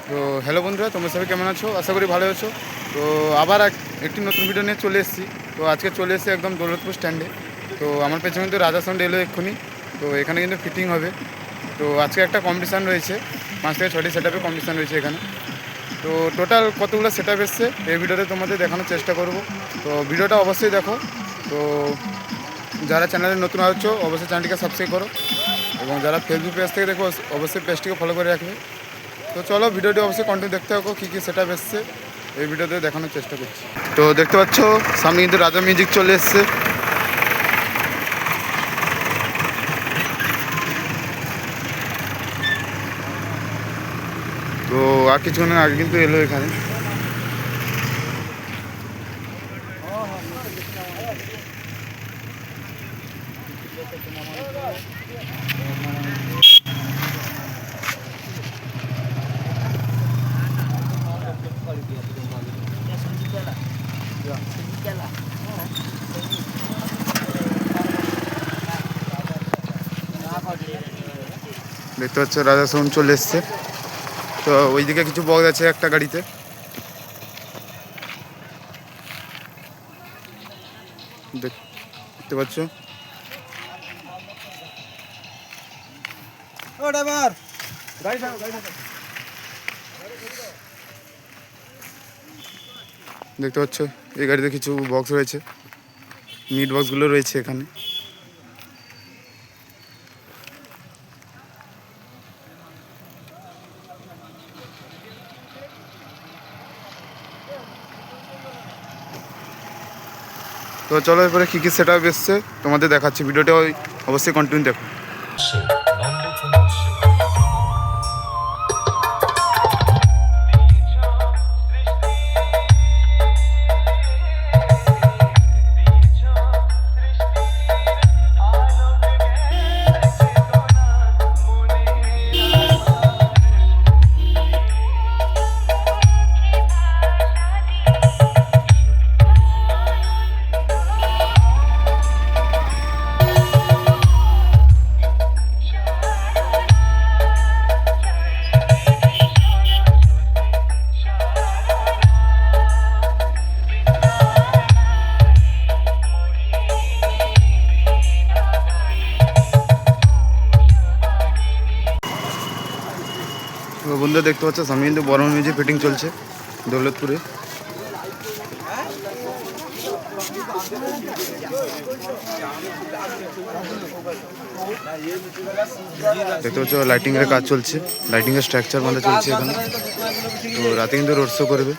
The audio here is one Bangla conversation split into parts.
তো হ্যালো বন্ধুরা, তোমরা সবাই কেমন আছো? আশা করি ভালো আছো। তো আবার একটি নতুন ভিডিও নিয়ে চলে এসেছি। তো আজকে চলে এসেছি একদম দৌলতপুর স্ট্যান্ডে। তো আমার পেছনে কিন্তু রাজা সাউন্ড এলো এক্ষুনি। তো এখানে কিন্তু ফিটিং হবে। তো আজকে একটা কম্পিটিশান রয়েছে, 5 থেকে 6টি সেট আপে কম্পিটিশান রয়েছে এখানে। তো টোটাল কতগুলো সেট আপ এসছে এই ভিডিওতে তোমাদের দেখানোর চেষ্টা করব। তো ভিডিওটা অবশ্যই দেখো। তো যারা চ্যানেলে নতুন আছো অবশ্যই চ্যানেলটিকে সাবস্ক্রাইব করো, এবং যারা ফেসবুক পেজ থেকে দেখো অবশ্যই পেজটিকে ফলো করে রাখবে। তো চলো ভিডিওটি অবশ্যই কন্টিনিউ দেখতে থাকো, কী কী সেট আপ এসছে এই ভিডিওতে দেখানোর চেষ্টা করছি। তো দেখতে পাচ্ছ সামনে কিন্তু রাজা মিউজিক চলে এসছে। তো আর কিছুক্ষণ আগে কিন্তু এলো এখানে। দেখতে পাচ্ছ রাজা সাউন্ড চলে এসছে। তো ওইদিকে কিছু বক্স আছে একটা গাড়িতে। দেখতে পাচ্ছ দেখতে পাচ্ছ এই গাড়িতে কিছু বক্স রয়েছে, মিট বক্সগুলো রয়েছে এখানে। তো চলো এরপরে কী কী সেট আপ এসছে তোমাদের দেখাচ্ছি, ভিডিওটা অবশ্যই কন্টিনিউ দেখো। তো বন্ধুরা দেখতে পাচ্ছ সামনে কিন্তু বড় মিউজিক ফিটিং চলছে দৌলতপুরে। দেখতে পাচ্ছ লাইটিংয়ের কাজ চলছে, লাইটিংয়ের স্ট্রাকচার বাঁধা চলছে এখানে। তো রাতে কিন্তু রোড শো করবে।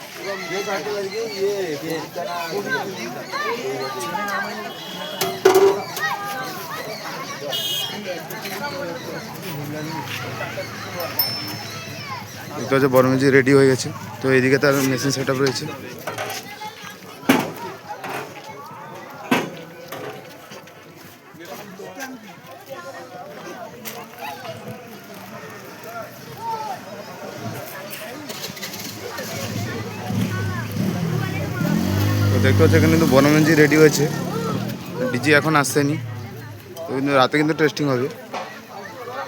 দেখতে পাচ্ছ বড় মিউজিক রেডি হয়ে গেছে। তো এইদিকে তার মেশিন সেট আপ রয়েছে। তো দেখতে পাচ্ছ এখানে কিন্তু বড় মিউজিক রেডি হয়েছে, ডিজি এখন আসছেনি। তো কিন্তু রাতে কিন্তু টেস্টিং হবে।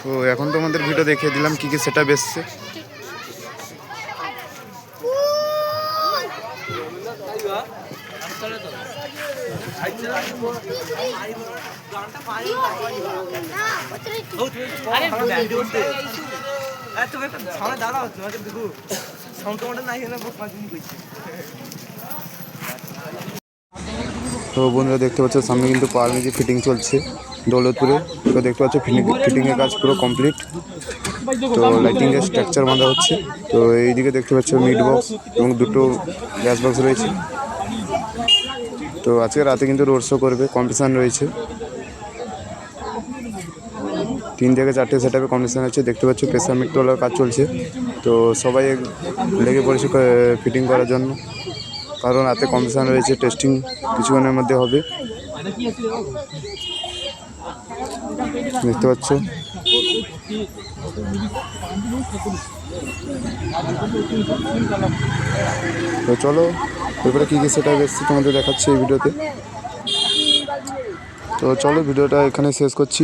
তো এখন তোমাদের ভিডিও দেখিয়ে দিলাম কী কী সেট আপ এসছে। তো বন্ধুরা দেখতে পাচ্ছ সামনে কিন্তু পাওয়ার মিউজিক ফিটিং চলছে দৌলতপুরে। তো দেখতে পাচ্ছ ফিটিংয়ের কাজ পুরো কমপ্লিট। তো লাইটিংয়ের স্ট্রাকচার বাঁধা হচ্ছে। তো এইদিকে দেখতে পাচ্ছ মিট বক্স এবং দুটো গ্যাস বক্স রয়েছে। তো আজকে রাতে কিন্তু রোড শো করবে, কম্পিটিশান রয়েছে। 3 থেকে 4টে সেট আপে কম্পিটিশান আছে। দেখতে পাচ্ছ প্রেসার মিট তোলার কাজ চলছে। তো সবাই লেগে পড়েছে ফিটিং করার জন্য, কারণ রাতে কম্পিটিশান রয়েছে, টেস্টিং কিছুক্ষণের মধ্যে হবে। দেখতে পাচ্ছ তো চলো এরপরে কী কী সেট আপ এসছে তোমাদের দেখাচ্ছি এই ভিডিওতে। তো চলো ভিডিওটা এখানে শেষ করছি।